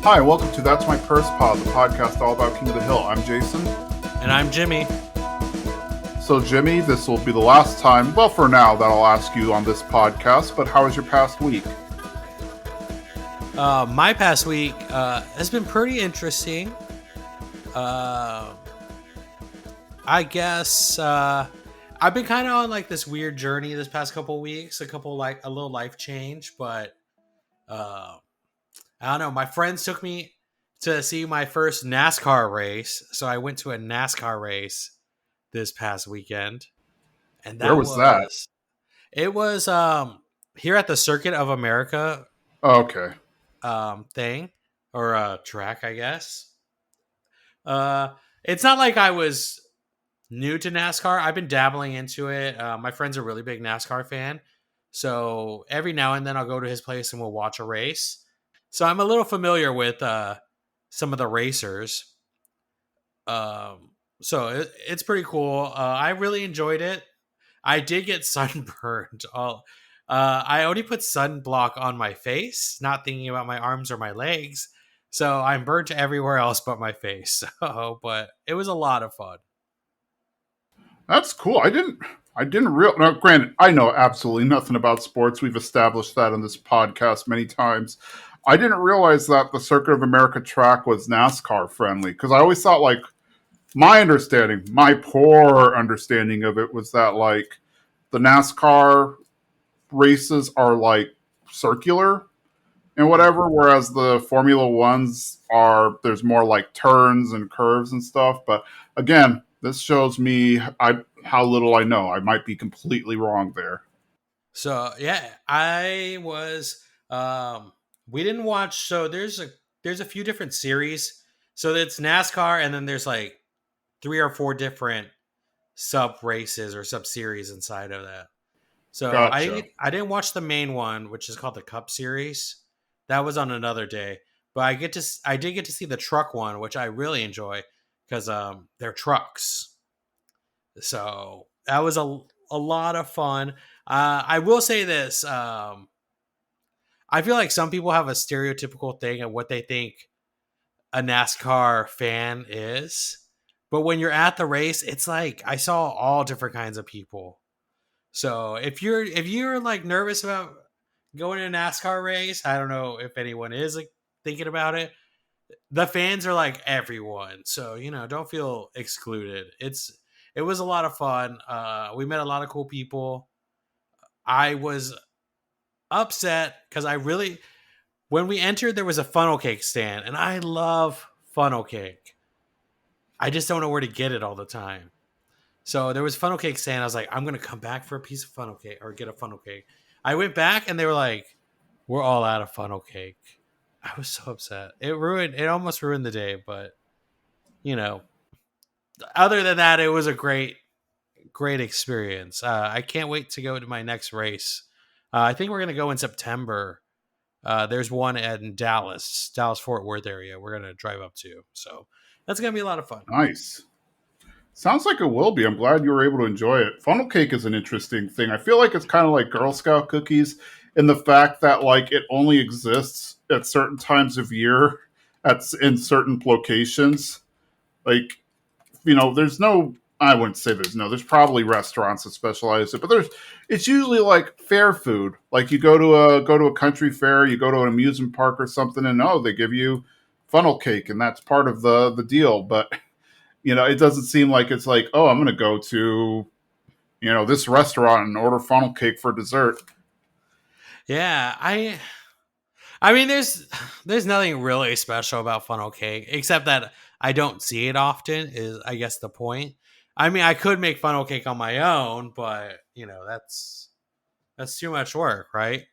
Hi, welcome to That's My Purse Pod, the podcast all about King of the Hill. I'm Jason. And I'm Jimmy. So, Jimmy, this will be the last time, well, for now, that I'll ask you on this podcast, but how was your past week? My past week has been pretty interesting. I guess I've been kind of on like this weird journey this past couple weeks, a little life change, but I don't know. My friends took me to see my first NASCAR race, so I went to a NASCAR race this past weekend, and Where was that? it was here at the Circuit of America Okay. thing or track, I guess. It's not like I was new to NASCAR. I've been dabbling into it. My friend's a really big NASCAR fan, so every now and then I'll go to his place and we'll watch a race. So I'm a little familiar with some of the racers. It's pretty cool. I really enjoyed it. I did get sunburned. I only put sunblock on my face, not thinking about my arms or my legs. So I'm burnt everywhere else but my face. But it was a lot of fun. That's cool. Now, granted, I know absolutely nothing about sports. We've established that on this podcast many times. I didn't realize that the Circuit of America track was NASCAR friendly, because I always thought, like, my poor understanding of it was that, like, the NASCAR races are, like, circular and whatever, whereas the Formula Ones there's more like turns and curves and stuff. But again, this shows me how little I know. I might be completely wrong there. So yeah, I was. We didn't watch. So there's a few different series. So it's NASCAR, and then there's like 3 or 4 different sub races or sub series inside of that. So Gotcha. I didn't watch the main one, which is called the Cup Series. That was on another day. But I did get to see the truck one, which I really enjoy because they're trucks. So that was a lot of fun. I will say this. I feel like some people have a stereotypical thing of what they think a NASCAR fan is. But when you're at the race, it's like I saw all different kinds of people. So if you're like nervous about going to a NASCAR race, I don't know if anyone is like thinking about it. The fans are like everyone, so don't feel excluded. It was a lot of fun. We met a lot of cool people. I was upset because when we entered there was a funnel cake stand, and I love funnel cake. I just don't know where to get it all the time. So there was funnel cake stand. I was like, I'm gonna come back for a piece of funnel cake or get a funnel cake. I went back and they were like, we're all out of funnel cake. I was so upset. It almost ruined the day, but you know, other than that, it was a great experience. I can't wait to go to my next race. I think we're gonna go in September. There's one in Dallas Fort Worth area. We're gonna drive up to, so that's gonna be a lot of fun. Nice. Sounds like it will be. I'm glad you were able to enjoy it. Funnel cake is an interesting thing. I feel like it's kind of like Girl Scout cookies in the fact that, like, it only exists at certain times of year in certain locations. Like, I wouldn't say there's probably restaurants that specialize it, but it's usually like fair food. Like, you go to a country fair, you go to an amusement park or something, and they give you funnel cake, and that's part of the deal. But it doesn't seem like it's like, oh, I'm going to go to this restaurant and order funnel cake for dessert. Yeah, I mean, there's nothing really special about funnel cake except that I don't see it often. Is I guess the point. I mean, I could make funnel cake on my own, but that's too much work, right?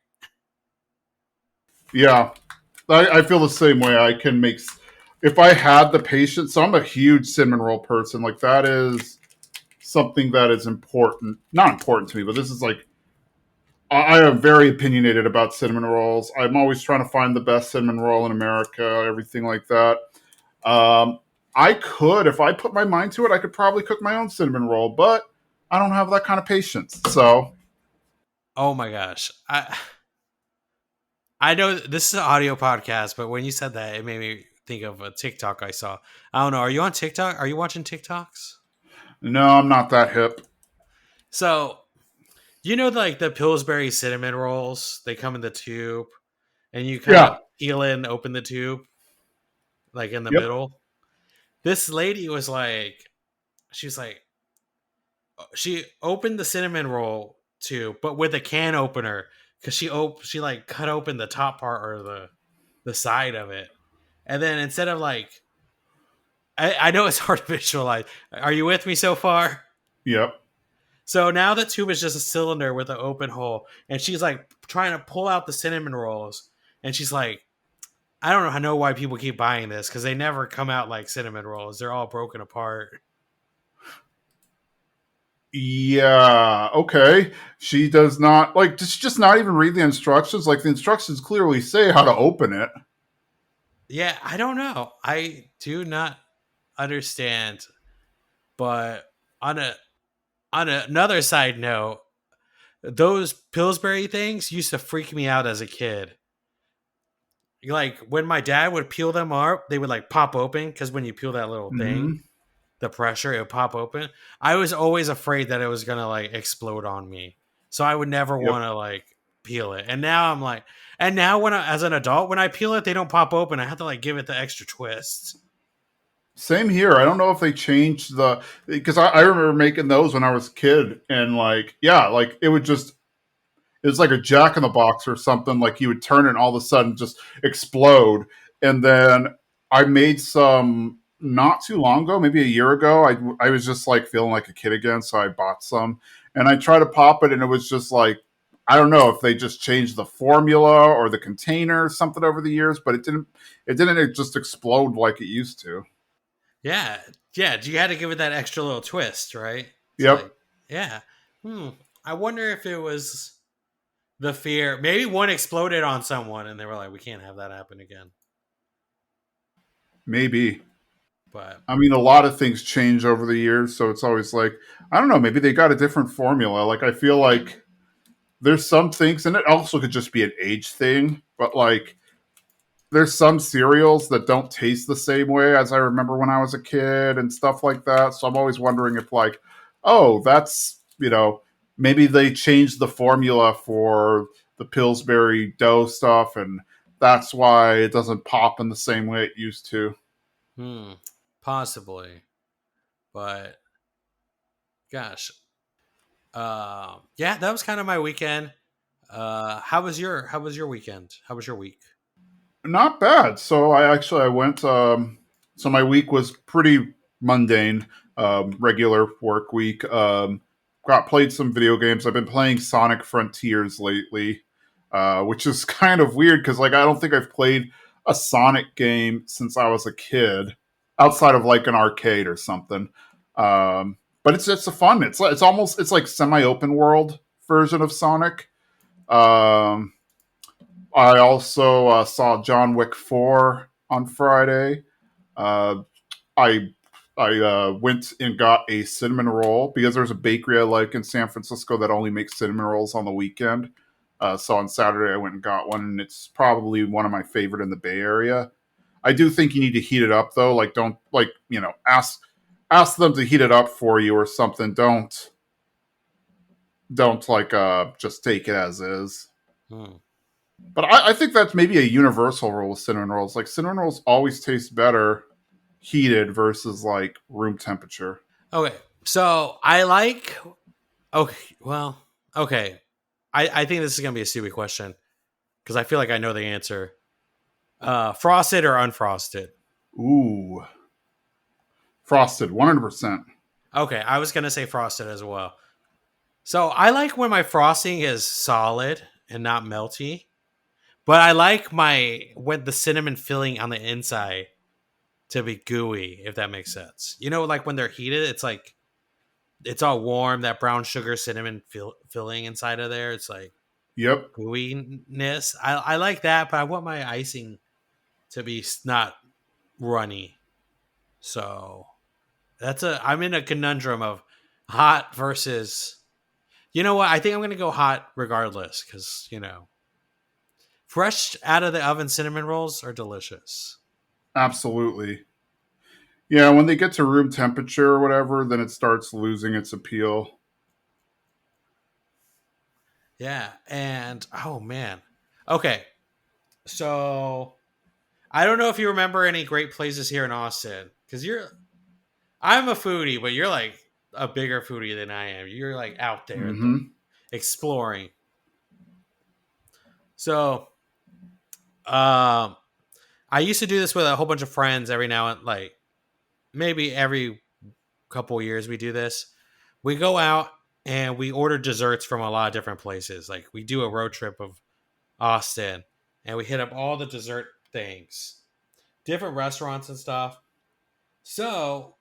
Yeah, I feel the same way. I can make if I had the patience. So I'm a huge cinnamon roll person. Like, that is something that is important. Not important to me, but this is like I am very opinionated about cinnamon rolls. I'm always trying to find the best cinnamon roll in America, everything like that. Um, if I put my mind to it, I could probably cook my own cinnamon roll, but I don't have that kind of patience. So, Oh my gosh, I know this is an audio podcast, but when you said that, it made me think of a TikTok I saw. I don't know. Are you on TikTok? Are you watching TikToks? No, I'm not that hip. So you know, like the Pillsbury cinnamon rolls, they come in the tube, and you kind of Yeah. peel it and open the tube, like in the Yep. middle. This lady was like, she was like, she opened the cinnamon roll tube, but with a can opener because she like cut open the top part or the side of it, and then instead of like, I know it's hard to visualize. Are you with me so far? Yep. So now the tube is just a cylinder with an open hole, and she's like trying to pull out the cinnamon rolls, and she's like, I don't know why people keep buying this because they never come out like cinnamon rolls. They're all broken apart. Yeah. Okay. She does not like. Does she just not even read the instructions? Like the instructions clearly say how to open it. Yeah, I don't know. I do not understand. But on a another side note, those Pillsbury things used to freak me out as a kid. Like when my dad would peel them up, they would like pop open because when you peel that little thing, Hmm. the pressure it would pop open. I was always afraid that it was gonna like explode on me, so I would never Yep. want to like peel it. And now I'm like, and now when as an adult, when I peel it, they don't pop open. I have to like give it the extra twist. Same here. I don't know if they changed the because I remember making those when I was a kid, and like yeah, like it would just it was like a jack in the box or something. Like you would turn it and all of a sudden just explode. And then I made some not too long ago, maybe a year ago. I was just like feeling like a kid again, so I bought some and I tried to pop it, and it was just like I don't know if they just changed the formula or the container or something over the years, but it didn't. It didn't just explode like it used to. Yeah, yeah. You had to give it that extra little twist, right? It's Yep, like, yeah. Hmm. I wonder if it was the fear. Maybe one exploded on someone, and they were like, "We can't have that happen again." maybe. But I mean, a lot of things change over the years, so it's always like I don't know. Maybe they got a different formula. Like I feel like there's some things, and it also could just be an age thing, but like there's some cereals that don't taste the same way as I remember when I was a kid and stuff like that. So I'm always wondering if like, oh, that's maybe they changed the formula for the Pillsbury dough stuff, and that's why it doesn't pop in the same way it used to. hmm, possibly. But gosh, yeah, that was kind of my weekend. How was your weekend? How was your week? Not bad. So I went. So my week was pretty mundane, regular work week. Got played some video games. I've been playing Sonic Frontiers lately, which is kind of weird because like I don't think I've played a Sonic game since I was a kid, outside of like an arcade or something. But it's a fun. It's almost it's like semi open world version of Sonic. Um, I also saw John Wick 4 on Friday. Uh, I went and got a cinnamon roll because there's a bakery I like in San Francisco that only makes cinnamon rolls on the weekend. So on Saturday I went and got one, and it's probably one of my favorite in the Bay Area. I do think you need to heat it up though. Like don't like ask them to heat it up for you or something. Don't like just take it as is. Hmm. But I think that's maybe a universal rule with cinnamon rolls. Like cinnamon rolls always taste better heated versus like room temperature. Okay, so I like. Okay, well, okay. I think this is gonna be a stupid question because I feel like I know the answer. Frosted or unfrosted? Ooh, frosted, 100%. Okay, I was gonna say frosted as well. So I like when my frosting is solid and not melty, but I like my when the cinnamon filling on the inside to be gooey, if that makes sense. You know, like when they're heated, it's like it's all warm. That brown sugar cinnamon filling inside of there, it's like Yep. gooiness. I like that, but I want my icing to be not runny. So I'm in a conundrum of hot versus. You know what? I think I'm gonna go hot regardless because Fresh out of the oven cinnamon rolls are delicious. Absolutely. Yeah, when they get to room temperature or whatever, then it starts losing its appeal. Yeah, and oh man. Okay, so I don't know if you remember any great places here in Austin because I'm a foodie, but you're like a bigger foodie than I am. You're like out there Hmm. exploring. So, um, I used to do this with a whole bunch of friends every now and like maybe every couple years we do this. We go out and we order desserts from a lot of different places. Like we do a road trip of Austin and we hit up all the dessert things, different restaurants and stuff. So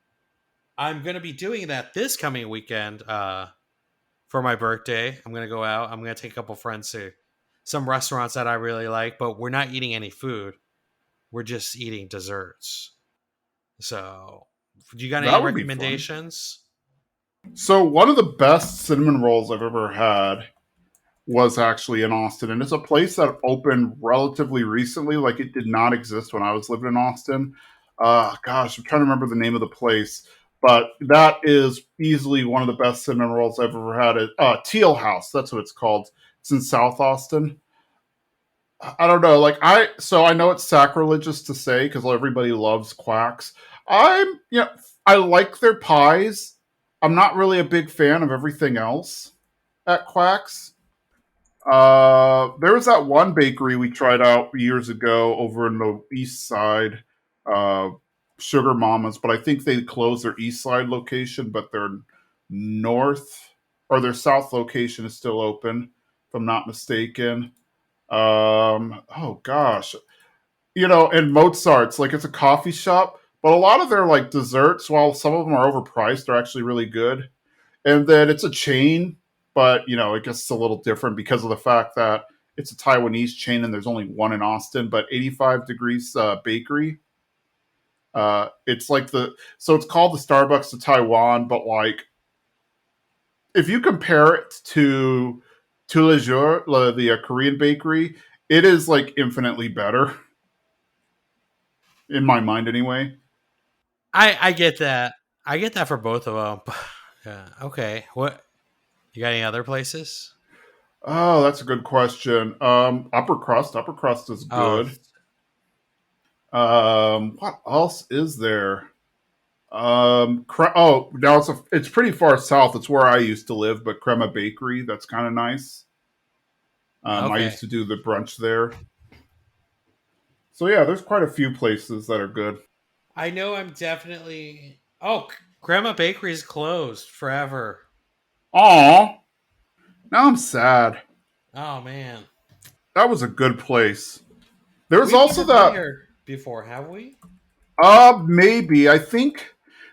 I'm gonna be doing that this coming weekend for my birthday. I'm gonna go out. I'm gonna take a couple friends to some restaurants that I really like, but we're not eating any food. We're just eating desserts. So, do you got any That would be fun. recommendations? So, one of the best cinnamon rolls I've ever had was actually in Austin, and it's a place that opened relatively recently. Like it did not exist when I was living in Austin. Gosh, I'm trying to remember the name of the place, but that is easily one of the best cinnamon rolls I've ever had. At Teal House, that's what it's called. It's in South Austin. I don't know. So I know it's sacrilegious to say because everybody loves quacks. I like their pies. I'm not really a big fan of everything else at Quacks. There was that one bakery we tried out years ago over in the east side, uh, Sugar Mamas, but I think they closed their east side location, but their north or their south location is still open, if I'm not mistaken. Oh gosh, and Mozart's like it's a coffee shop, but a lot of their like desserts, while some of them are overpriced, are actually really good. And then it's a chain, but I guess it's a little different because of the fact that it's a Taiwanese chain and there's only one in Austin. But 85 Degrees Bakery, it's like so it's called the Starbucks of Taiwan, but like if you compare it to Tous les jours, the Korean bakery, it is like infinitely better in my mind, anyway. I get that. I get that for both of them. Yeah. Okay. What you got? Any other places? Oh, that's a good question. Upper crust is Oh, good. What else is there? Now it's pretty far south. It's where I used to live, but Crema Bakery, that's kind of nice. I okay. used to do the brunch there. So yeah, there's quite a few places that are good. I know I'm definitely. Oh, Grandma Bakery's closed forever. Aw, now I'm sad. Oh man, That was a good place. There was we've also never been that. here before, have we? Maybe I think.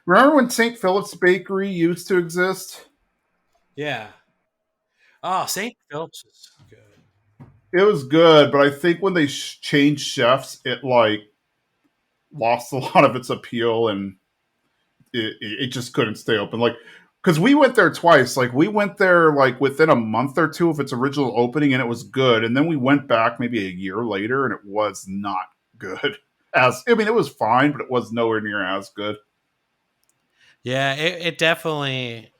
Remember when St. Philip's Bakery used to exist? Yeah. Oh, St. Philip's is good. It was good, but I think when they changed chefs, it like lost a lot of its appeal and it just couldn't stay open. Like, because we went there twice. Like, we went there like within a month or two of its original opening, and it was good. And then we went back maybe a year later, and it was not good. It was fine, but it was nowhere near as good. Yeah, it definitely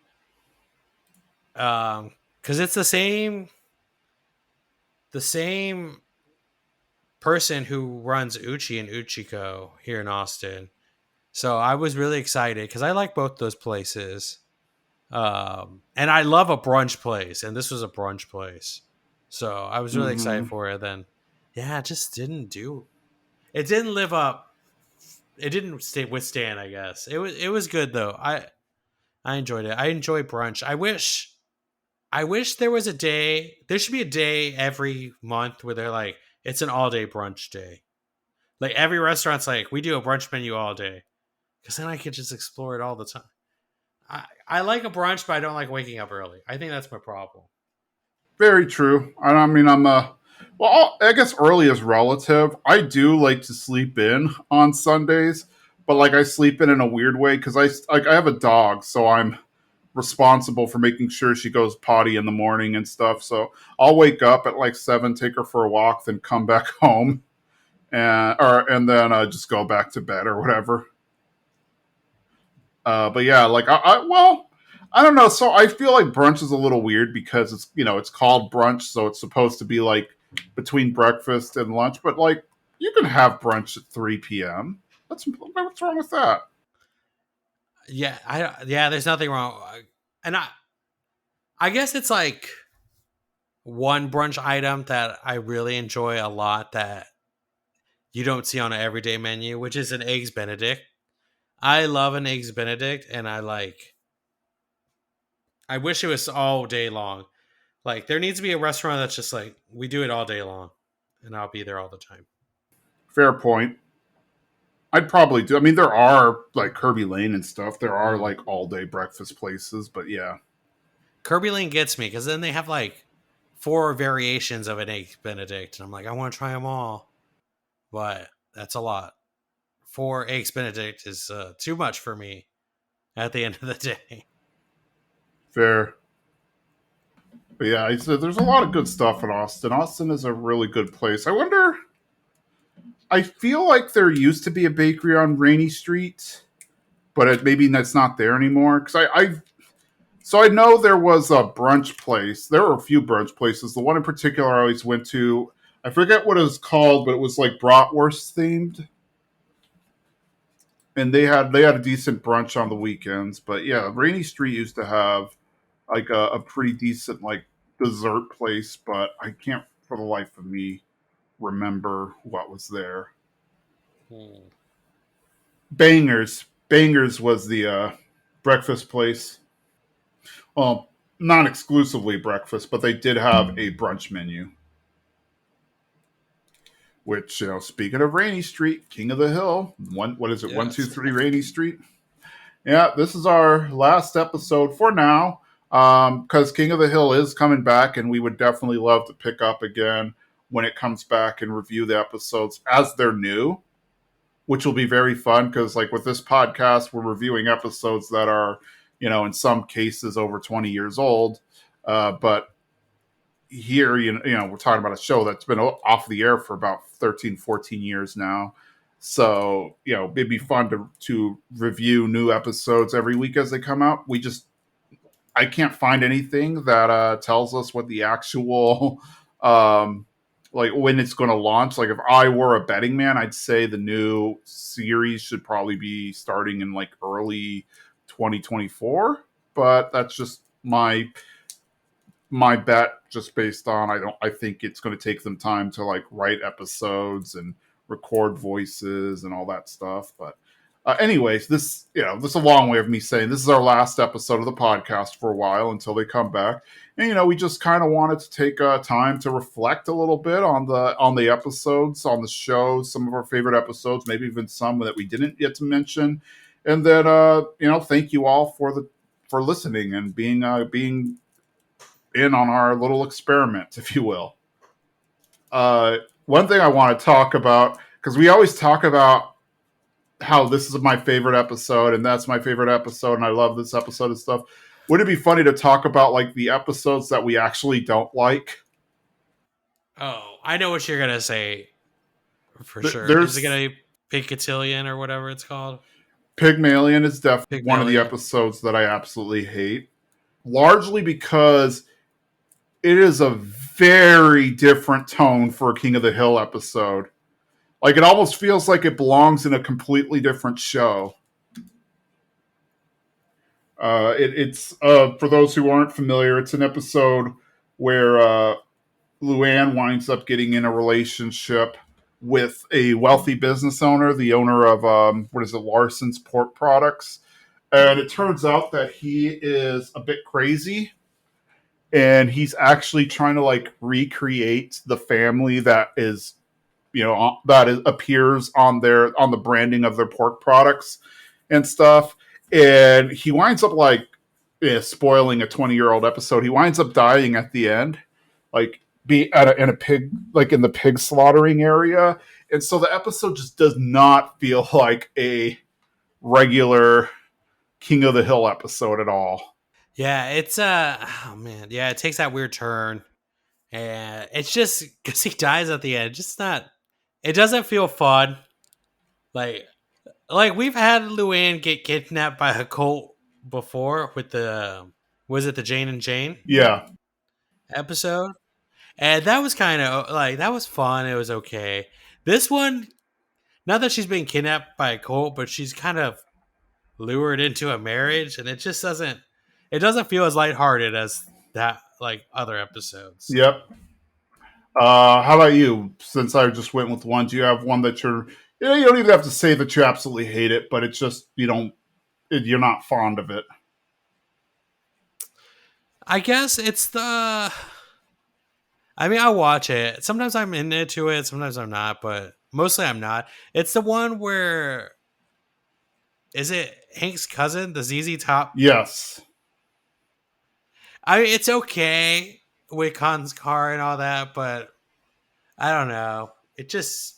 because it's the same person who runs Uchi and Uchiko here in Austin. So I was really excited because I like both those places. And I love a brunch place, and this was a brunch place. So I was really excited Mm-hmm. for it. Then, yeah, it just didn't do. It didn't live up. It didn't stay withstand. I guess it was good though. I enjoyed it. I enjoy brunch. I wish there was a day. There should be a day every month where they're like, it's an all day brunch day. Like every restaurant's like, we do a brunch menu all day, because then I could just explore it all the time. I like a brunch, but I don't like waking up early. I think that's my problem. Very true. And I mean, well, I guess early is relative. I do like to sleep in on Sundays, but like I sleep in a weird way because I have a dog, so I'm responsible for making sure she goes potty in the morning and stuff. So I'll wake up at like 7, take her for a walk, then come back home and then just go back to bed or whatever. But yeah, like I don't know. So I feel like brunch is a little weird because it's called brunch, so it's supposed to be like between breakfast and lunch. But like you can have brunch at 3 p.m. What's wrong with that? Yeah, there's nothing wrong. And I guess it's like one brunch item that I really enjoy a lot that you don't see on an everyday menu, which is an eggs Benedict. I love an eggs Benedict, and I wish it was all day long. Like there needs to be a restaurant that's just like we do it all day long, and I'll be there all the time. Fair point. I'd probably do. I mean, there are like Kirby Lane and stuff. There are Mm. like all day breakfast places, but yeah, Kirby Lane gets me because then they have like four variations of an egg Benedict, and I'm like, I want to try them all, but that's a lot. Four eggs Benedict is too much for me at the end of the day. fair. But yeah, there's a lot of good stuff in Austin. Austin is a really good place. I wonder. I feel like there used to be a bakery on Rainy Street, but maybe that's not there anymore. Because so I know there was a brunch place. There were a few brunch places. The one in particular I always went to. I forget what it was called, but it was like bratwurst themed, and they had a decent brunch on the weekends. But yeah, Rainy Street used to have like a pretty decent like dessert place, but I can't for the life of me remember what was there. Hmm. Bangers was the breakfast place. Well, not exclusively breakfast, but they did have a brunch menu. Which speaking of Rainy Street, King of the Hill, what is it? One two Yes. three Rainy Street. Yeah, this is our last episode for now. Because King of the Hill is coming back, and we would definitely love to pick up again when it comes back and review the episodes as they're new, which will be very fun because like with this podcast we're reviewing episodes that are in some cases over 20 years old, but here we're talking about a show that's been off the air for about 13, 14 years now. So it'd be fun to review new episodes every week as they come out. I can't find anything that tells us what the actual like when it's going to launch. Like if I were a betting man, I'd say the new series should probably be starting in like early 2024. But that's just my bet, just based on I think it's going to take them time to like write episodes and record voices and all that stuff. But anyways, this is a long way of me saying this is our last episode of the podcast for a while until they come back. And we just kind of wanted to take time to reflect a little bit on the episodes, on the show, some of our favorite episodes, maybe even some that we didn't get to mention. And then thank you all for listening and being in on our little experiment, if you will. One thing I want to talk about, because we always talk about how this is my favorite episode and that's my favorite episode and I love this episode and stuff. Would it be funny to talk about like the episodes that we actually don't like? Oh, I know what you're gonna say for sure. Is it There's gonna be Pickatillion or whatever it's called? Pygmalion is definitely one of the Pygmalion. episodes that I absolutely hate, largely because it is a very different tone for a King of the Hill episode. Like it almost feels like it belongs in a completely different show. It's for those who aren't familiar, it's an episode where Luann winds up getting in a relationship with a wealthy business owner, the owner of what is it, Larson's Pork Products, and it turns out that he is a bit crazy, and he's actually trying to like recreate the family that is appears on the branding of their pork products and stuff. And he winds up like spoiling a 20-year-old episode. He winds up dying at the end, like be in a pig, like in the pig slaughtering area. And so the episode just does not feel like a regular King of the Hill episode at all. Yeah, it's oh man, yeah, it takes that weird turn, and it's just because he dies at the end. Just not. It doesn't feel fun. Like we've had Luann get kidnapped by a cult before with the was it the Jane and Jane Yeah. episode, and that was kind of like that was fun. It was okay. This one, not that she's being kidnapped by a cult, but she's kind of lured into a marriage, and it doesn't feel as lighthearted as that like other episodes. Yep. How about you? Since I just went with one, do you have one that you don't even have to say that you absolutely hate it, but it's just you're not fond of it. I guess it's the. I mean, I watch it. Sometimes I'm into it. Sometimes I'm not, but mostly I'm not. It's the one where is it Hank's cousin, the ZZ Top? Yes. I mean, it's okay with Khan's car and all that, but I don't know. It just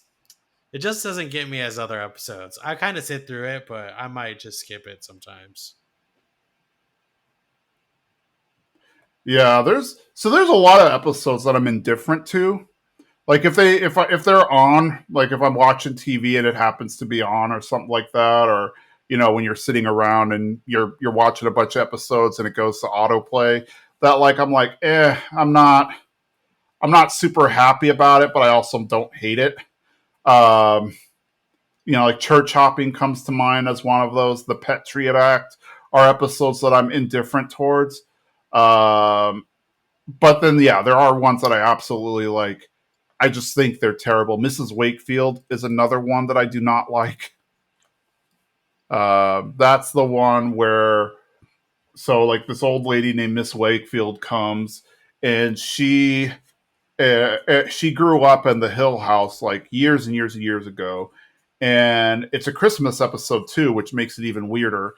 doesn't get me as other episodes. I kind of sit through it, but I might just skip it sometimes. Yeah, there's a lot of episodes that I'm indifferent to. Like if they're on, like if I'm watching TV and it happens to be on or something like that, or when you're sitting around and you're watching a bunch of episodes and it goes to autoplay, that like I'm like, I'm not super happy about it, but I also don't hate it. Um, like church hopping comes to mind as one of those. The Pet Triad Act are episodes that I'm indifferent towards. Um, but then yeah, there are ones that I absolutely like. I just think they're terrible. Mrs. Wakefield is another one that I do not like. That's the one where like this old lady named Miss Wakefield comes and she grew up in the Hill House like years and years and years ago, and it's a Christmas episode too, which makes it even weirder.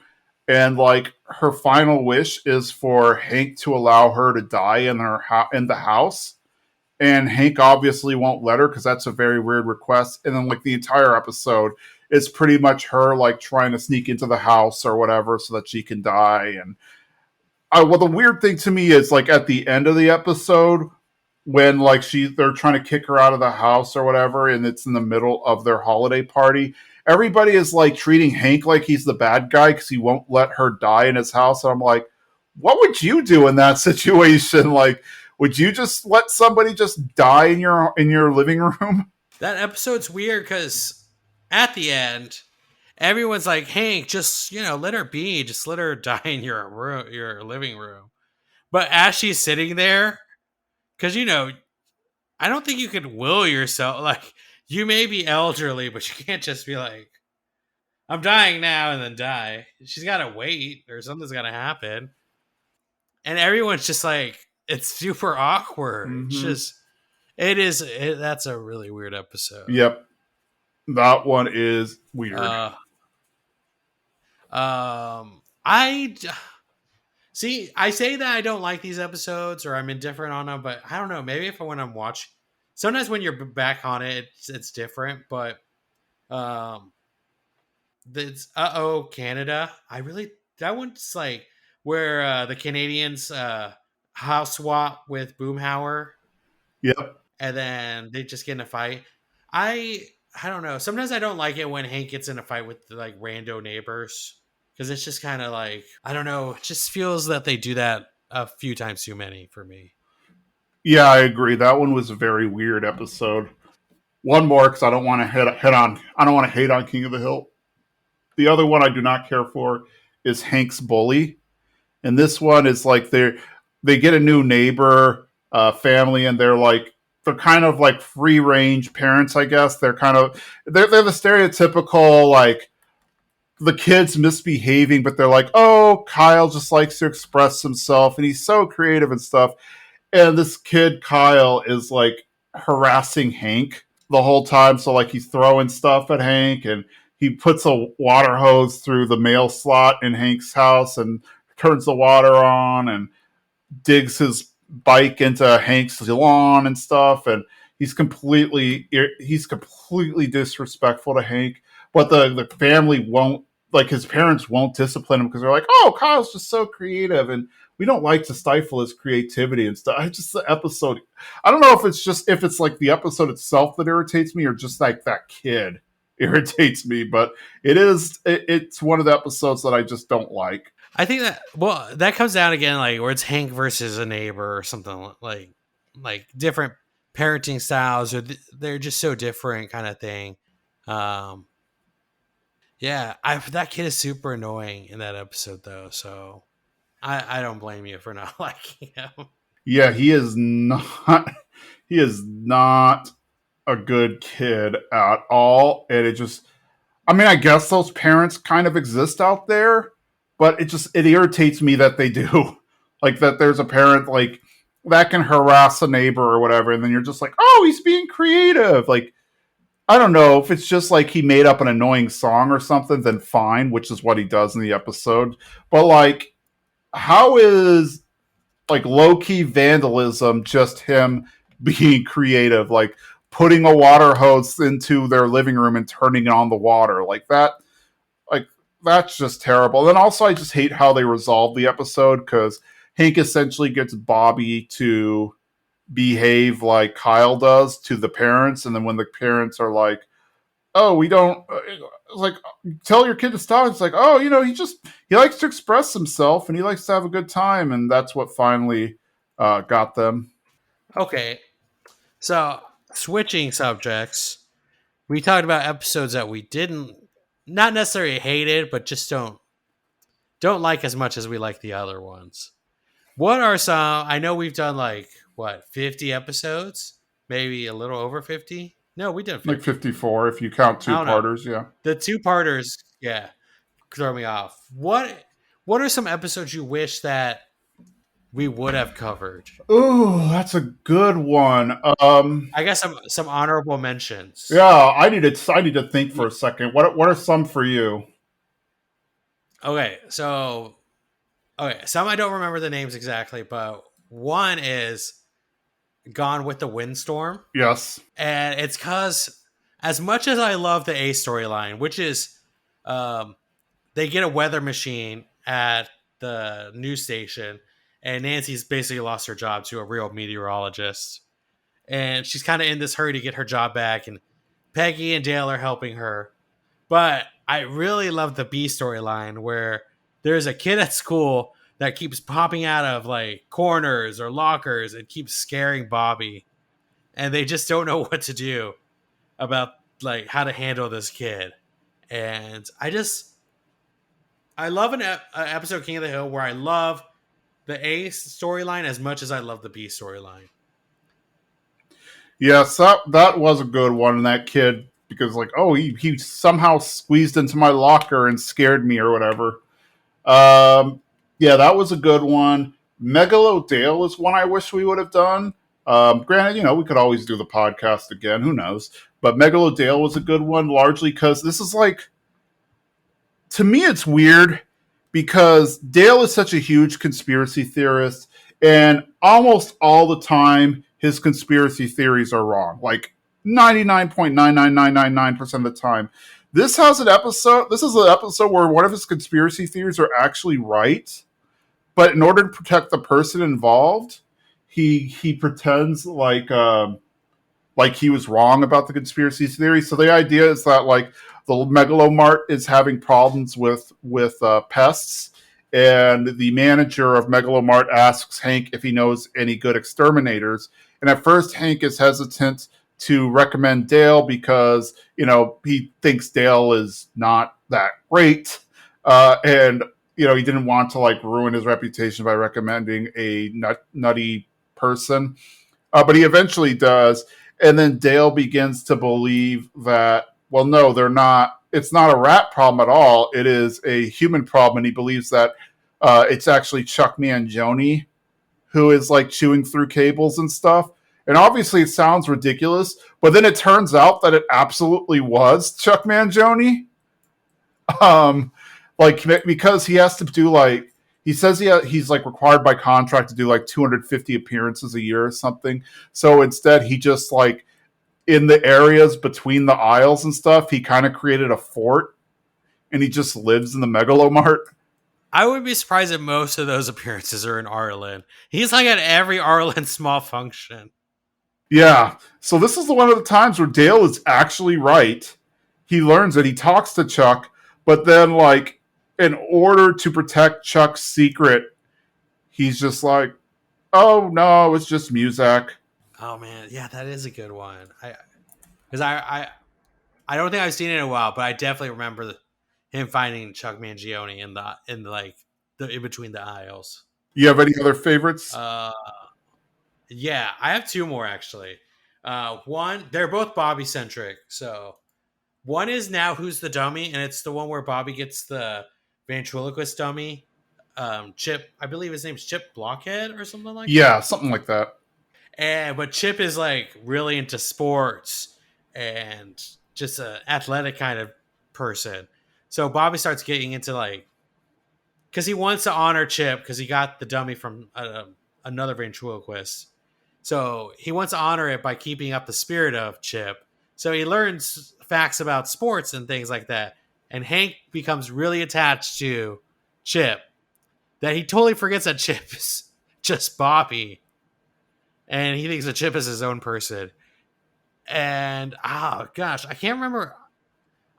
And like her final wish is for Hank to allow her to die in the house, and Hank obviously won't let her because that's a very weird request. And then like the entire episode is pretty much her like trying to sneak into the house or whatever so that she can die. And well, the weird thing to me is like at the end of the episode when like they're trying to kick her out of the house or whatever, and it's in the middle of their holiday party. Everybody is like treating Hank like he's the bad guy because he won't let her die in his house. And I'm like, what would you do in that situation? Like, would you just let somebody just die in your living room? That episode's weird because at the end, everyone's like, Hank, just let her be, just let her die in your room, your living room. But as she's sitting there, because I don't think you could will yourself. Like, you may be elderly, but you can't just be like, I'm dying now and then die. She's got to wait or something's got to happen. And everyone's just like, it's super awkward. It's Mm-hmm. just, that's a really weird episode. Yep, that one is weird. Uh, I see. I say that I don't like these episodes or I'm indifferent on them, but I don't know. Maybe if when I'm watching, sometimes when you're back on it, it's different. But um, this Canada. I really that one's like where the Canadians house swap with Boomhauer, Yep. and then they just get in a fight. I I don't know. Sometimes I don't like it when Hank gets in a fight with like rando neighbors because it's just kind of like I don't know. It just feels that they do that a few times too many for me. Yeah, I agree. That one was a very weird episode. One more because I don't want to hit on. I don't want to hate on King of the Hill. The other one I do not care for is Hank's Bully, and this one is like they get a new neighbor family, and they're kind of like free range parents, I guess. They're the stereotypical like the kids misbehaving, but they're like, oh, Kyle just likes to express himself, and he's so creative and stuff. And this kid Kyle is like harassing Hank the whole time. So like he's throwing stuff at Hank, and he puts a water hose through the mail slot in Hank's house and turns the water on and digs his bike into Hank's lawn and stuff. And he's completely disrespectful to Hank. But the family won't, like his parents won't discipline him because they're like, oh, Kyle's just so creative. And we don't like to stifle his creativity and stuff. I just the episode. I don't know if it's like the episode itself that irritates me or just like that kid irritates me, but it's one of the episodes that I just don't like. I think that that comes down again like where it's Hank versus a neighbor or something like different parenting styles or they're just so different kind of thing. Um, yeah, that kid is super annoying in that episode though, so I don't blame you for not liking him. Yeah, he is not. He is not a good kid at all, and it just. I mean, I guess those parents kind of exist out there, but it irritates me that they do. Like that, there's a parent like that can harass a neighbor or whatever, and then you're just like, oh, he's being creative. Like I don't know if it's just like he made up an annoying song or something, then fine, which is what he does in the episode. But like, how is like low key vandalism just him being creative? Like putting a water hose into their living room and turning on the water like that. Like that's just terrible. And then also, I just hate how they resolve the episode because Hank essentially gets Bobby to behave like Kyle does to the parents, and then when the parents are like, "Oh, we don't," it's like tell your kid to stop. It's like, "Oh, he likes to express himself and he likes to have a good time," and that's what finally got them. Okay, so switching subjects, we talked about episodes that we didn't not necessarily hated, but just don't like as much as we like the other ones. What are some? I know we've done like what 50 episodes, maybe a little over 50. No, we did Like 50. 54 if you count I two don't know. parters. Yeah. The two parters, yeah, throw me off. What are some episodes you wish that we would have covered? Ooh, that's a good one. I guess some honorable mentions. Yeah, I need to think for a second. What are some for you? Okay, so some I don't remember the names exactly, but one is Gone with the Windstorm, Yes. and it's because as much as I love the A storyline, which is um, they get a weather machine at the news station, and Nancy's basically lost her job to a real meteorologist, and she's kind of in this hurry to get her job back, and Peggy and Dale are helping her. But I really love the B storyline where there's a kid at school that keeps popping out of like corners or lockers and keeps scaring Bobby, and they just don't know what to do about like how to handle this kid. And I love an episode of King of the Hill where I love the A storyline as much as I love the B storyline. Yes, that was a good one. And that kid, because like, oh, he somehow squeezed into my locker and scared me or whatever. Yeah, that was a good one. Megalodale is one I wish we would have done. Granted, we could always do the podcast again. Who knows? But Megalodale was a good one, largely because this is like, to me, it's weird because Dale is such a huge conspiracy theorist, and almost all the time, his conspiracy theories are wrong. Like 99.99999% of the time. This is an episode where one of his conspiracy theories are actually right, but in order to protect the person involved, he pretends like he was wrong about the conspiracy theory. So the idea is that like the Megalomart is having problems with pests, and the manager of Megalomart asks Hank if he knows any good exterminators. And at first, Hank is hesitant to recommend Dale because he thinks Dale is not that great, and he didn't want to like ruin his reputation by recommending a nutty person. But he eventually does. And then Dale begins to believe that, well, no, they're not. It's not a rat problem at all. It is a human problem. And he believes that it's actually Chuck Mangione who is like chewing through cables and stuff. And obviously it sounds ridiculous, but then it turns out that it absolutely was Chuck Mangione. Um, like because he has to do like he says he's like required by contract to do like 250 appearances a year or something. So instead, he just like in the areas between the aisles and stuff, he kind of created a fort, and he just lives in the Megalomart. I would be surprised if most of those appearances are in Arlen. He's like at every Arlen small function. Yeah. So this is the one of the times where Dale is actually right. He learns it. He talks to Chuck, but then like in order to protect Chuck's secret, he's just like, "Oh no, it's just music." Oh man, yeah, that is a good one. I don't think I've seen it in a while, but I definitely remember him finding Chuck Mangione in the like the in between the aisles. You have any other favorites? Uh, yeah, I have two more actually. One, they're both Bobby centric. So one is now Who's the Dummy, and it's the one where Bobby gets the ventriloquist dummy. Chip, I believe his name's Chip Blockhead or something like Yeah, that. something like that. And but Chip is like really into sports and just an athletic kind of person. So Bobby starts getting into like because he wants to honor Chip because he got the dummy from another ventriloquist. So he wants to honor it by keeping up the spirit of Chip. So he learns facts about sports and things like that. And Hank becomes really attached to Chip that he totally forgets that Chip is just Bobby. And he thinks that Chip is his own person. And oh gosh, I can't remember.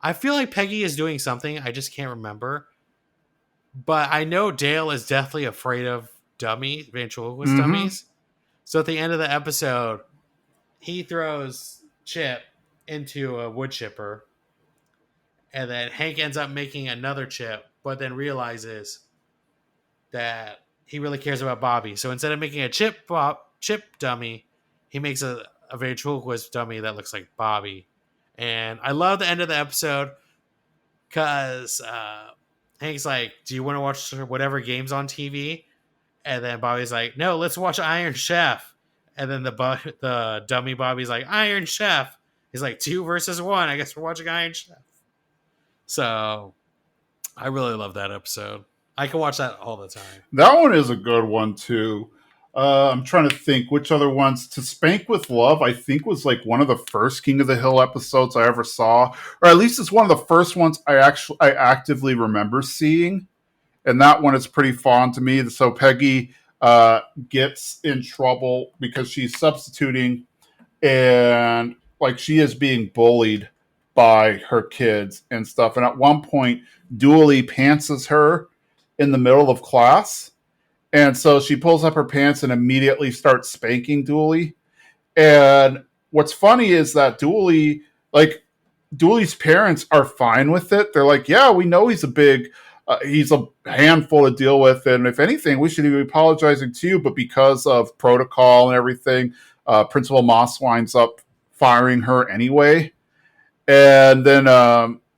I feel like Peggy is doing something. I just can't remember. But I know Dale is definitely afraid of ventriloquist Mm-hmm. dummies. So at the end of the episode, he throws Chip into a wood chipper, and then Hank ends up making another chip, but then realizes that he really cares about Bobby. So instead of making a chip dummy, he makes a ventriloquist dummy that looks like Bobby. And I love the end of the episode because Hank's like, "Do you want to watch whatever games on TV?" And then Bobby's like, "No, let's watch Iron Chef." And then the dummy Bobby's like, "Iron Chef." He's like, two versus one. I guess we're watching Iron Chef. So I really love that episode. I can watch that all the time. That one is a good one too. I'm trying to think which other ones. To Spank with Love, I think was like one of the first King of the Hill episodes I ever saw, or at least it's one of the first ones I actively remember seeing. And that one is pretty fond to me. So Peggy gets in trouble because she's substituting, and like she is being bullied by her kids and stuff. And at one point, Dooley pantses her in the middle of class, and so she pulls up her pants and immediately starts spanking Dooley. And what's funny is that Dooley's parents are fine with it. They're like, yeah, we know he's a handful to deal with, and if anything, we should be apologizing to you. But because of protocol and everything, Principal Moss winds up firing her anyway. And then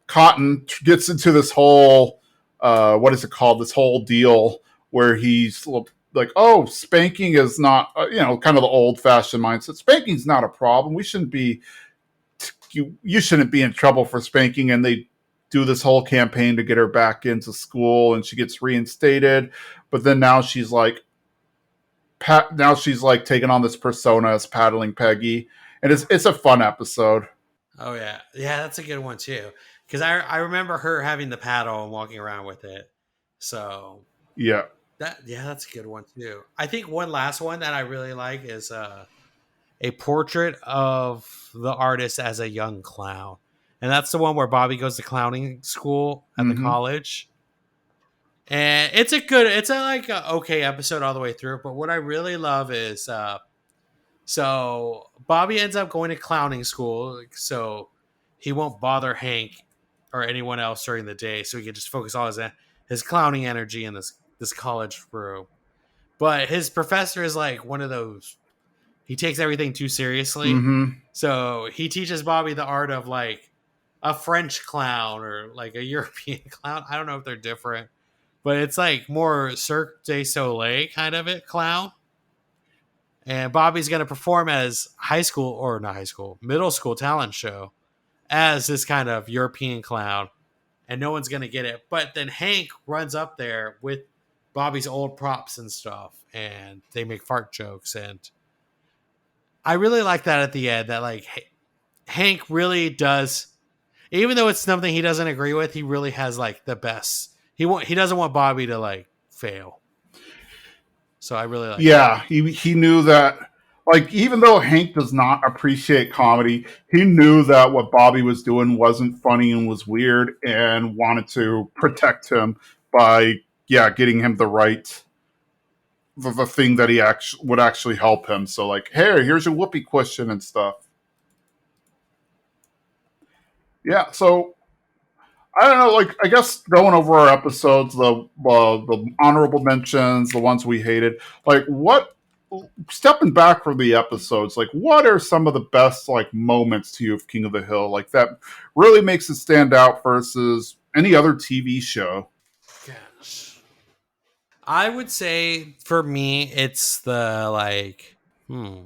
Cotton gets into this whole what is it called? This whole deal where he's like, "Oh, spanking is not kind of the old fashioned mindset. Spanking's not a problem. We shouldn't be you shouldn't be in trouble for spanking." And they do this whole campaign to get her back into school, and she gets reinstated. But then now she's like taking on this persona as paddling Peggy, and it's a fun episode. Oh yeah, yeah, that's a good one too. Because I remember her having the paddle and walking around with it. So Yeah. that's a good one too. I think one last one that I really like is a portrait of the artist as a young clown, and that's the one where Bobby goes to clowning school at the Mm-hmm. college. And it's a like a okay episode all the way through. But what I really love is so Bobby ends up going to clowning school, so he won't bother Hank or anyone else during the day, so he can just focus all his clowning energy in this college room. But his professor is like one of those. He takes everything too seriously, Mm-hmm. so he teaches Bobby the art of like a French clown or like a European clown. I don't know if they're different, but it's like more Cirque du Soleil kind of it clown. And Bobby's going to perform as middle school talent show as this kind of European clown, and no one's going to get it. But then Hank runs up there with Bobby's old props and stuff, and they make fart jokes. And I really like that at the end that like Hank really does, even though it's something he doesn't agree with, he really has like the best. He doesn't want Bobby to like fail. So I really like that. Yeah, he knew that. Like, even though Hank does not appreciate comedy, he knew that what Bobby was doing wasn't funny and was weird, and wanted to protect him by, yeah, getting him the right the thing that he actually would actually help him. So, like, hey, here's your whoopee cushion and stuff. Yeah, so I don't know. Like, I guess going over our episodes, the honorable mentions, the ones we hated. Like, what? Stepping back from the episodes, like, what are some of the best like moments to you of King of the Hill? Like, that really makes it stand out versus any other TV show. Gosh. I would say for me, it's the like, hmm.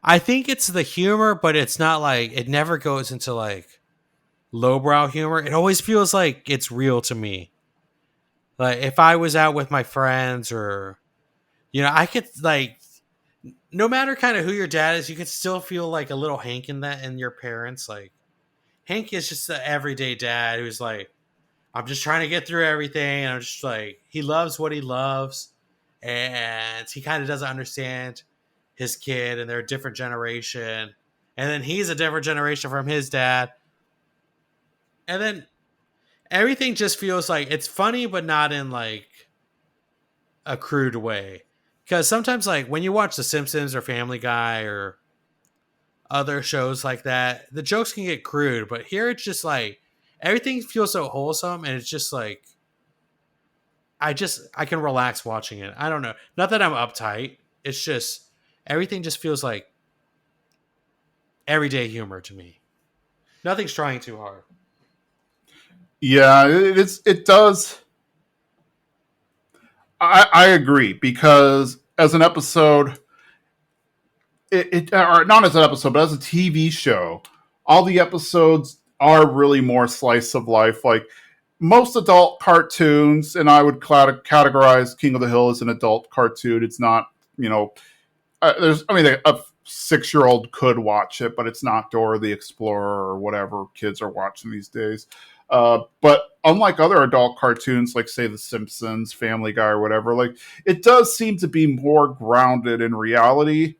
I think it's the humor, but it's not like it never goes into like lowbrow humor. It always feels like it's real to me. Like if I was out with my friends or I could like no matter kind of who your dad is, you could still feel like a little Hank in that in your parents. Like Hank is just the everyday dad who's like, I'm just trying to get through everything. And I'm just like, he loves what he loves. And he kind of doesn't understand his kid and they're a different generation. And then he's a different generation from his dad. And then everything just feels like it's funny, but not in like a crude way. Because sometimes, like when you watch The Simpsons or Family Guy or other shows like that, the jokes can get crude. But here it's just like everything feels so wholesome, and it's just like I can relax watching it. I don't know. Not that I'm uptight. It's just everything just feels like everyday humor to me. Nothing's trying too hard. Yeah, it does. I agree because as an episode, or not as an episode, but as a TV show, all the episodes are really more slice of life. Like most adult cartoons, and I would categorize King of the Hill as an adult cartoon. It's not, you know, I mean, a 6 year old could watch it, but it's not Dora the Explorer or whatever kids are watching these days. But unlike other adult cartoons, like say The Simpsons, Family Guy, or whatever, like it does seem to be more grounded in reality,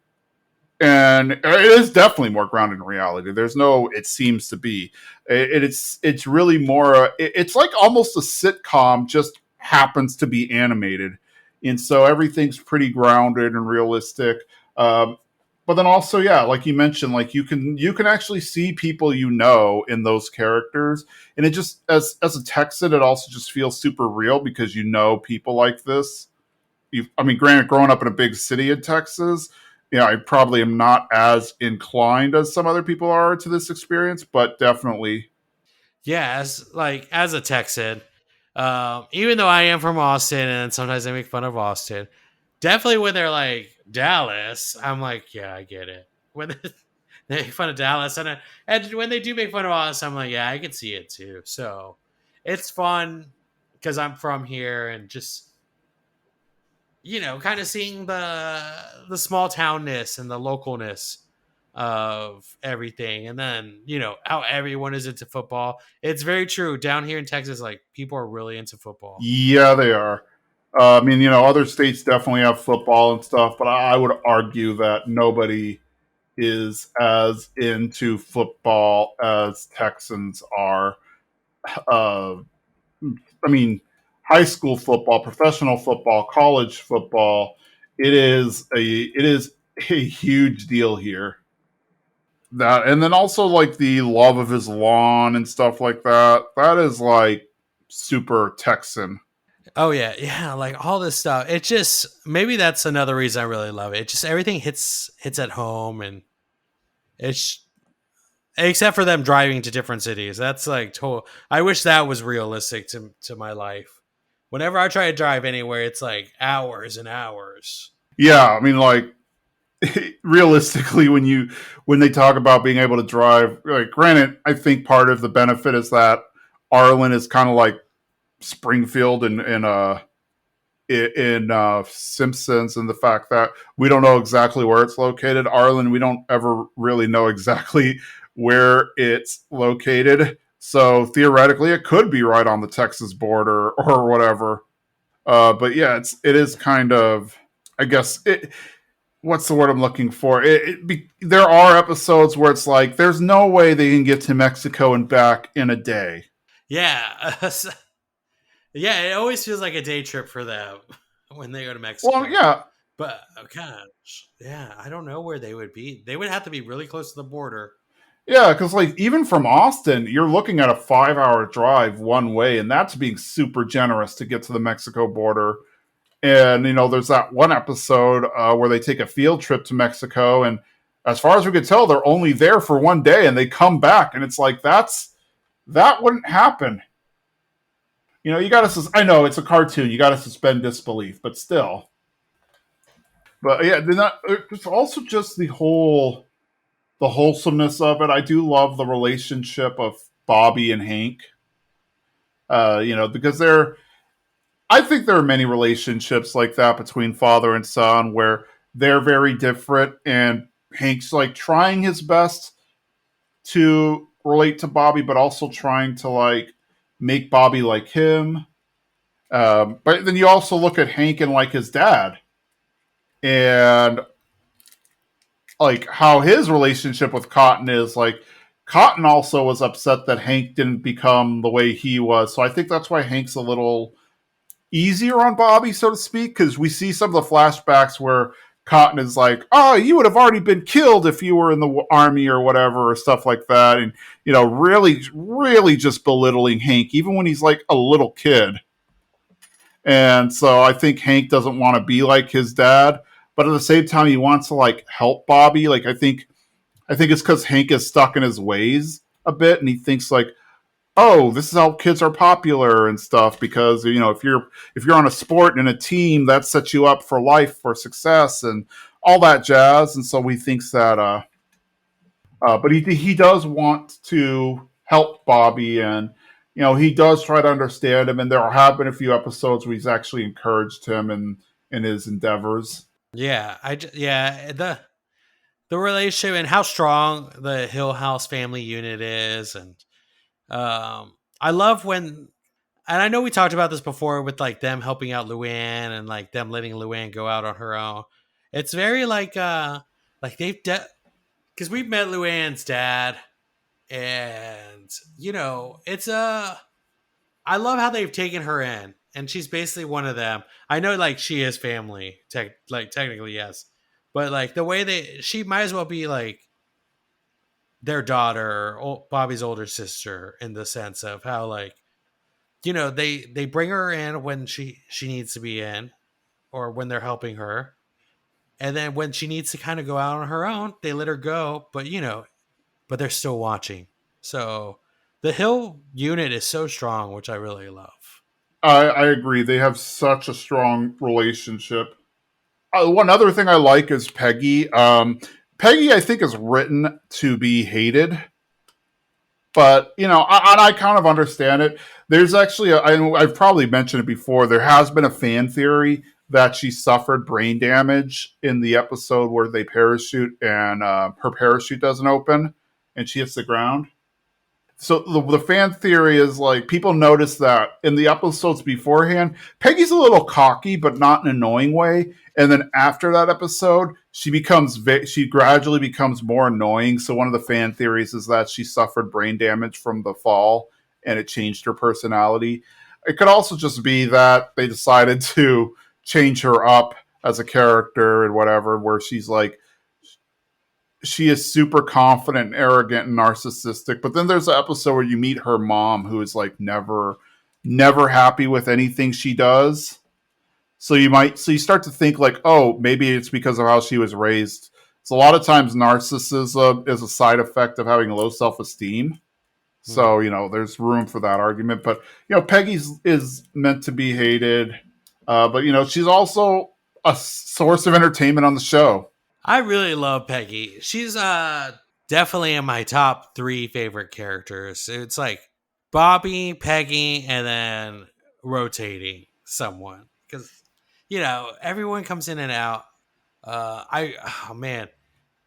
and it is definitely more grounded in reality. There's no, it seems to be. It's really more. It's like almost a sitcom, just happens to be animated, and so everything's pretty grounded and realistic. Um, but then also, yeah, like you mentioned, like you can actually see people in those characters, and it just as a Texan, it also just feels super real because people like this. I mean, granted, growing up in a big city in Texas, I probably am not as inclined as some other people are to this experience, but definitely. Yeah, as a Texan, even though I am from Austin and sometimes I make fun of Austin, definitely when they're like Dallas, I'm like, yeah, I get it. When they make fun of Dallas, and when they do make fun of us, I'm like, yeah, I can see it too. So it's fun because I'm from here and just kind of seeing the small townness and the localness of everything, and then how everyone is into football. It's very true down here in Texas. Like people are really into football. Yeah, they are. I mean, other states definitely have football and stuff, but I would argue that nobody is as into football as Texans are. Uh, I mean, high school football, professional football, college football. It is a huge deal here. That, and then also like the love of his lawn and stuff like that. That is like super Texan. Oh yeah, yeah, like all this stuff. It just maybe that's another reason I really love it. It just everything hits at home, and it's except for them driving to different cities. That's like total. I wish that was realistic to my life. Whenever I try to drive anywhere, it's like hours and hours. Yeah, I mean, like realistically, when they talk about being able to drive, like granted, I think part of the benefit is that Arlen is kind of like Springfield in Simpsons, and the fact that we don't know exactly where it's located. Arlen, we don't ever really know exactly where it's located. So theoretically, it could be right on the Texas border or whatever. But yeah, it is kind of, I guess it. What's the word I'm looking for? There are episodes where it's like there's no way they can get to Mexico and back in a day. Yeah. Yeah, it always feels like a day trip for them when they go to Well, Mexico. yeah, But oh gosh, yeah, I don't know where they would be. They would have to be really close to the border. yeah, because like even from Austin, you're looking at a 5 hour drive one way, and that's being super generous to get to the Mexico border. And there's that one episode where they take a field trip to Mexico, and as far as we could tell, they're only there for one day, and they come back, and it's like that wouldn't happen. You got to. I know it's a cartoon. You got to suspend disbelief, but still. But yeah, it's also just the wholesomeness of it. I do love the relationship of Bobby and Hank. Because I think there are many relationships like that between father and son where they're very different, and Hank's like trying his best to relate to Bobby, but also trying to like make Bobby like him. But then you also look at Hank and like his dad, and like how his relationship with Cotton is. Like Cotton also was upset that Hank didn't become the way he was, so I think that's why Hank's a little easier on Bobby, so to speak, because we see some of the flashbacks where Cotton is like, "Oh, you would have already been killed if you were in the army or whatever," or stuff like that, and really, really just belittling Hank, even when he's like a little kid. And so I think Hank doesn't want to be like his dad, but at the same time, he wants to like help Bobby. Like I think it's because Hank is stuck in his ways a bit, and he thinks like, oh, this is how kids are popular and stuff because if you're on a sport and a team that sets you up for life for success and all that jazz. And so he thinks that but he does want to help Bobby, and he does try to understand him, and there have been a few episodes where he's actually encouraged him in his endeavors. Yeah, yeah, the relationship and how strong the Hill House family unit is, and I love when, and I know we talked about this before with like them helping out Luann and like them letting Luann go out on her own. It's very like because we've met Luann's dad, and it's a I love how they've taken her in, and she's basically one of them. I know, like she is family, like technically yes, but like the way she might as well be like their daughter, Bobby's older sister, in the sense of how like they bring her in when she needs to be in, or when they're helping her, and then when she needs to kind of go out on her own, they let her go. But but they're still watching. So the Hill unit is so strong, which I really love. I agree. They have such a strong relationship. One other thing I like is Peggy. Peggy, I think, is written to be hated, but I kind of understand it. There's actually, I've probably mentioned it before. There has been a fan theory that she suffered brain damage in the episode where they parachute and her parachute doesn't open and she hits the ground. So the fan theory is like people notice that in the episodes beforehand, Peggy's a little cocky, but not in an annoying way. And then after that episode, she gradually becomes more annoying. So one of the fan theories is that she suffered brain damage from the fall, and it changed her personality. It could also just be that they decided to change her up as a character and whatever, where she is super confident and arrogant and narcissistic. But then there's an episode where you meet her mom, who is like never happy with anything she does. So you start to think like, oh, maybe it's because of how she was raised. So a lot of times narcissism is a side effect of having low self-esteem. Hmm. So there's room for that argument. But Peggy's is meant to be hated, but she's also a source of entertainment on the show. I really love Peggy. She's definitely in my top three favorite characters. It's like Bobby, Peggy, and then rotating someone, because everyone comes in and out. I oh man,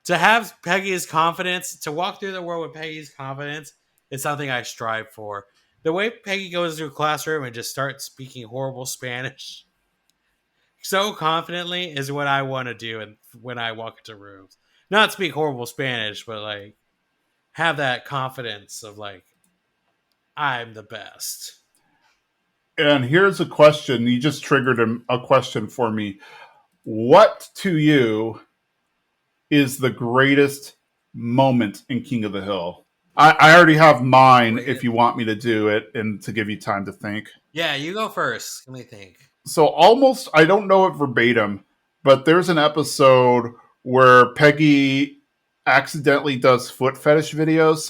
to have Peggy's confidence, to walk through the world with Peggy's confidence, It's something I strive for. The way Peggy goes to a classroom and just starts speaking horrible Spanish so confidently is what I want to do. And when I walk into rooms, not speak horrible Spanish, but like have that confidence of like I'm the best. And here's a question. You just triggered a question for me. What to you is the greatest moment in King of the Hill? I already have mine if Great. you want me to do it and to give you time to think. Yeah, you go first. Let me think. So almost, I don't know it verbatim, but there's an episode where Peggy accidentally does foot fetish videos.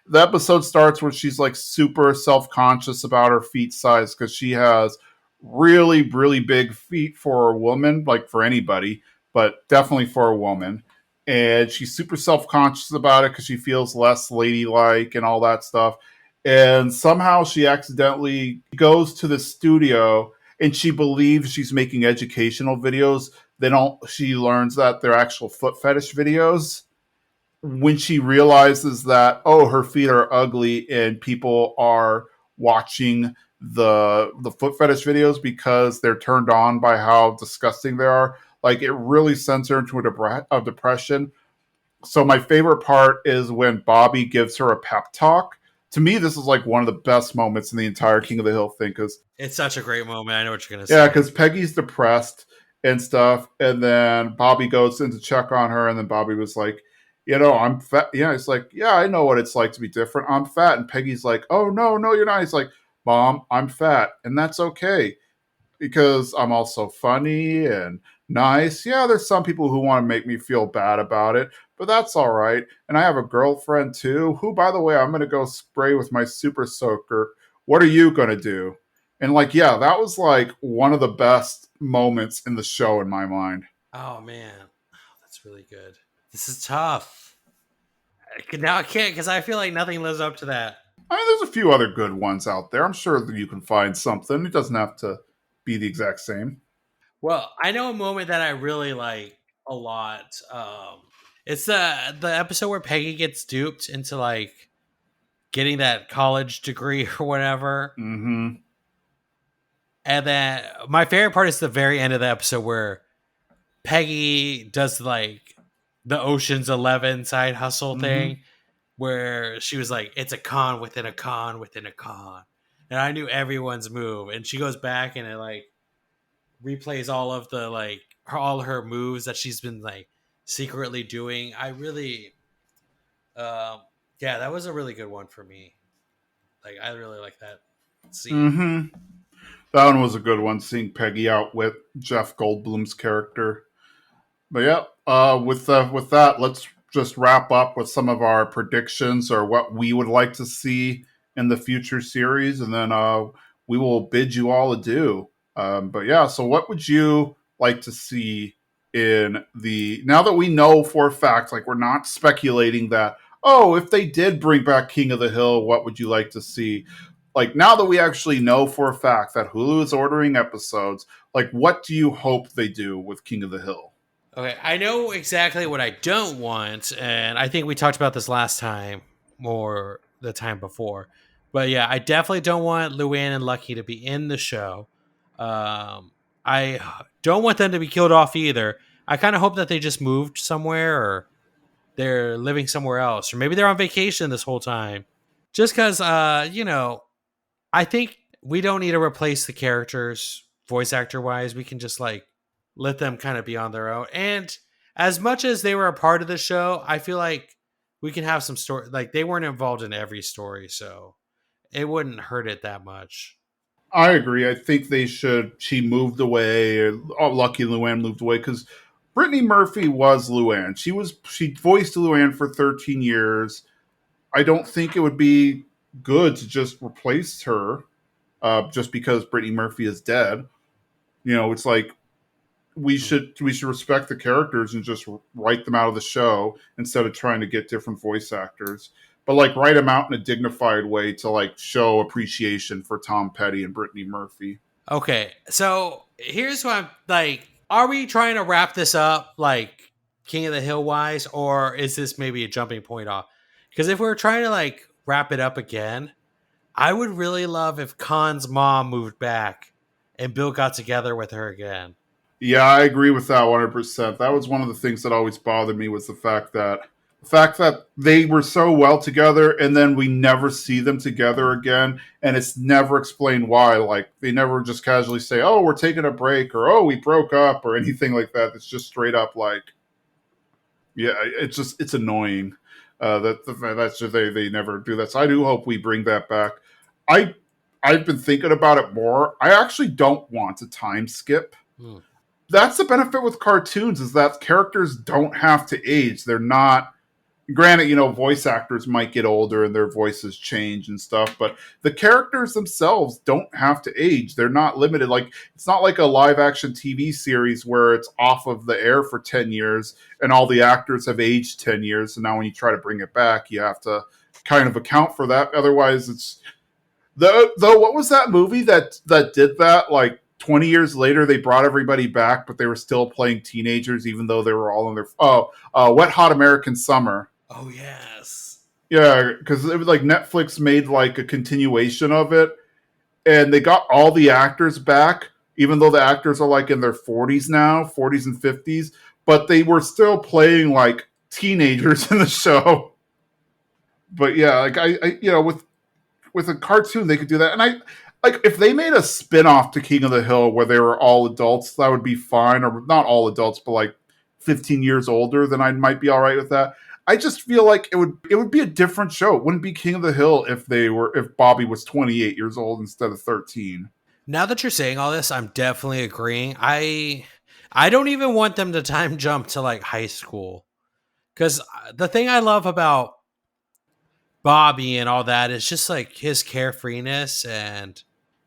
The episode starts where she's like super self conscious about her feet size because she has really, really big feet for a woman, like for anybody, but definitely for a woman. And she's super self conscious about it because she feels less ladylike and all that stuff. And somehow she accidentally goes to the studio and she believes she's making educational videos. Then she learns that they're actual foot fetish videos. When she realizes that, oh, her feet are ugly and people are watching the foot fetish videos because they're turned on by how disgusting they are, like it really sends her into a depression. So my favorite part is when Bobby gives her a pep talk. To me, this is like one of the best moments in the entire King of the Hill thing because It's such a great moment. I know what you're gonna yeah, say. because Peggy's depressed and stuff, and then Bobby goes in to check on her, and then Bobby was like, I'm fat. Yeah, it's like, yeah, I know what it's like to be different. I'm fat, and Peggy's like, oh no, no, you're not. He's like, Mom, I'm fat, and that's okay because I'm also funny and nice. Yeah, there's some people who want to make me feel bad about it, but that's all right. And I have a girlfriend too, who, by the way, I'm going to go spray with my super soaker. What are you going to do? And like, yeah, that was like one of the best moments in the show in my mind. Oh man, that's really good. This is tough. Now I can't because I feel like nothing lives up to that. I mean, there's a few other good ones out there. I'm sure that you can find something. It doesn't have to be the exact same. Well, I know a moment that I really like a lot. It's the episode where Peggy gets duped into like getting that college degree or whatever. Mm-hmm. And then my favorite part is the very end of the episode where Peggy does like the Ocean's 11 side hustle Mm-hmm. thing where she was like, it's a con within a con within a con. And I knew everyone's move. And she goes back and it like replays all of the like all her moves that she's been like secretly doing. I really um yeah, that was a really good one for me. Like I really like that scene. Mm-hmm. That one was a good one, seeing Peggy out with Jeff Goldblum's character. But yeah, with that, let's just wrap up with some of our predictions or what we would like to see in the future series, and then we will bid you all adieu. But yeah, so what would you like to see in the now that we know for a fact, like we're not speculating that, oh, if they did bring back King of the Hill, what would you like to see? Like now that we actually know for a fact that Hulu is ordering episodes, like what do you hope they do with King of the Hill? Okay, I know exactly what I don't want, and I think we talked about this last time or the time before. But yeah, I definitely don't want Luann and Lucky to be in the show. I don't want them to be killed off either. I kind of hope that they just moved somewhere or they're living somewhere else, or maybe they're on vacation this whole time. Just because, I think we don't need to replace the characters voice actor wise. We can just like let them kind of be on their own. And as much as they were a part of the show, I feel like we can have some story. Like they weren't involved in every story, so it wouldn't hurt it that much. I agree. I think they should. She moved away. Oh, lucky Luann moved away because Brittany Murphy was Luann. She voiced Luann for 13 years. I don't think it would be good to just replace her just because Brittany Murphy is dead. It's like we should respect the characters and just write them out of the show instead of trying to get different voice actors. But like write them out in a dignified way to like show appreciation for Tom Petty and Brittany Murphy. Okay, so here's what I'm like. Are we trying to wrap this up like King of the Hill wise, or is this maybe a jumping point off? Because if we're trying to like wrap it up again, I would really love if Khan's mom moved back and Bill got together with her again. Yeah, I agree with that 100%. That was one of the things that always bothered me was the fact that they were so well together and then we never see them together again and it's never explained why. Like they never just casually say, "Oh, we're taking a break," or "Oh, we broke up," or anything like that. It's just straight up like, yeah, it's annoying. That's just they never do that. So I do hope we bring that back. I I've been thinking about it more. I actually don't want a time skip. Hmm. That's the benefit with cartoons is that characters don't have to age. They're not, granted, voice actors might get older and their voices change and stuff, but the characters themselves don't have to age. They're not limited. Like it's not like a live action TV series where it's off of the air for 10 years and all the actors have aged 10 years, and now when you try to bring it back, you have to kind of account for that. Otherwise, it's though what was that movie that did that? Like 20 years later, they brought everybody back, but they were still playing teenagers, even though they were all in their Wet Hot American Summer. Oh yes. Yeah, because it was like Netflix made like a continuation of it, and they got all the actors back, even though the actors are like in their 40s now, 40s and 50s, but they were still playing like teenagers in the show. But yeah, like with a cartoon they could do that, and I like if they made a spin-off to King of the Hill where they were all adults, that would be fine, or not all adults, but like 15 years older, then I might be all right with that. I just feel like it would be a different show. It wouldn't be King of the Hill if Bobby was 28 years old instead of 13. Now that you're saying all this, I'm definitely agreeing. I don't even want them to time jump to like high school because the thing I love about Bobby and all that is just like his carefreeness and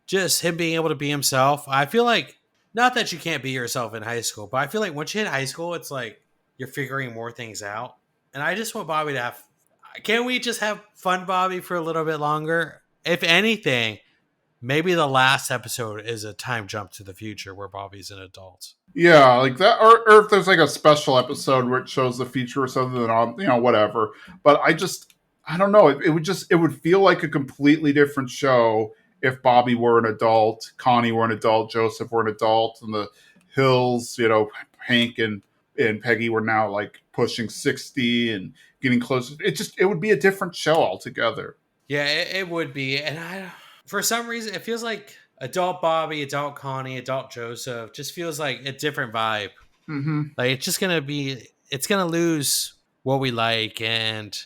just him being able to be himself. I feel like not that you can't be yourself in high school, but I feel like once you hit high school, it's like you're figuring more things out. And I just want Bobby to have. Can't we just have fun, Bobby, for a little bit longer? If anything, maybe the last episode is a time jump to the future where Bobby's an adult. Yeah, like that, or if there's like a special episode where it shows the future or something, then whatever. But I don't know. It would feel like a completely different show if Bobby were an adult, Connie were an adult, Joseph were an adult, and the Hills, Hank and Peggy were now like pushing 60 and getting closer. It would be a different show altogether. Yeah, it would be. And for some reason, it feels like adult Bobby, adult Connie, adult Joseph just feels like a different vibe. Mm-hmm. Like it's gonna lose what we like. And,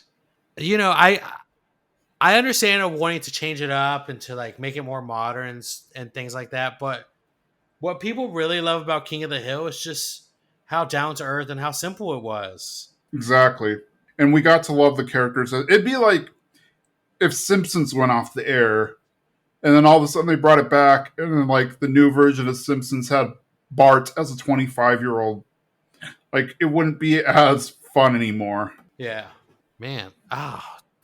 I understand of wanting to change it up and to like make it more modern and things like that. But what people really love about King of the Hill is just how down to earth and how simple it was. Exactly. And we got to love the characters. It'd be like if Simpsons went off the air and then all of a sudden they brought it back, and then like the new version of Simpsons had Bart as a 25-year-old. Like it wouldn't be as fun anymore. Yeah, man.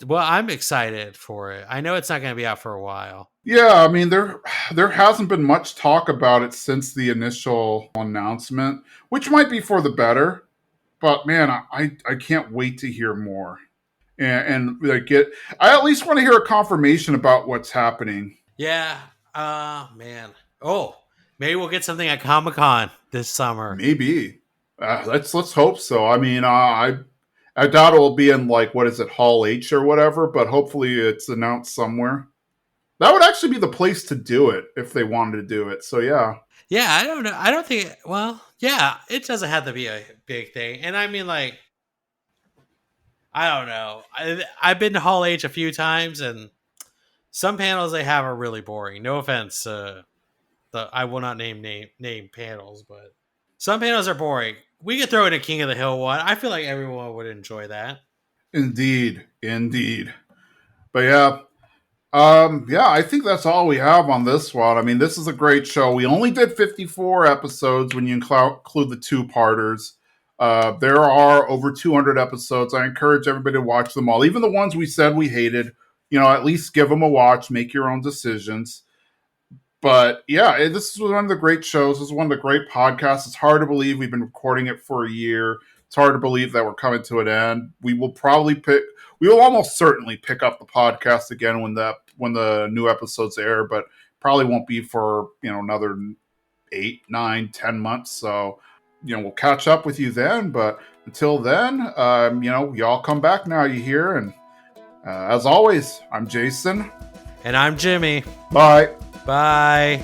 Well, I'm excited for it. I know it's not going to be out for a while. Yeah, I mean there hasn't been much talk about it since the initial announcement, which might be for the better. But man, I can't wait to hear more and like get. I at least want to hear a confirmation about what's happening. Yeah. Man. Oh, maybe we'll get something at Comic-Con this summer. Maybe. Let's hope so. I mean, I doubt it will be in like what is it, Hall H or whatever, but hopefully it's announced somewhere. That would actually be the place to do it if they wanted to do it. So yeah. Yeah, I don't know. I don't think. Well, yeah, it doesn't have to be a big thing. And I mean, like, I don't know. I've been to Hall H a few times, and some panels they have are really boring. No offense, I will not name panels, but some panels are boring. We could throw in a King of the Hill one. I feel like everyone would enjoy that. Indeed, indeed. But yeah, I think that's all we have on this one. I mean, this is a great show. We only did 54 episodes when you include the two-parters. There are over 200 episodes. I encourage everybody to watch them all, even the ones we said we hated. At least give them a watch, make your own decisions. But yeah, this is one of the great shows. This is one of the great podcasts. It's hard to believe we've been recording it for a year. it's hard to believe that we're coming to an end. We will almost certainly pick up the podcast again when the new episodes air, but probably won't be for another 8, 9, 10 months. So we'll catch up with you then. But until then, y'all come back now. You hear, and as always, I'm Jason. And I'm Jimmy. Bye. Bye.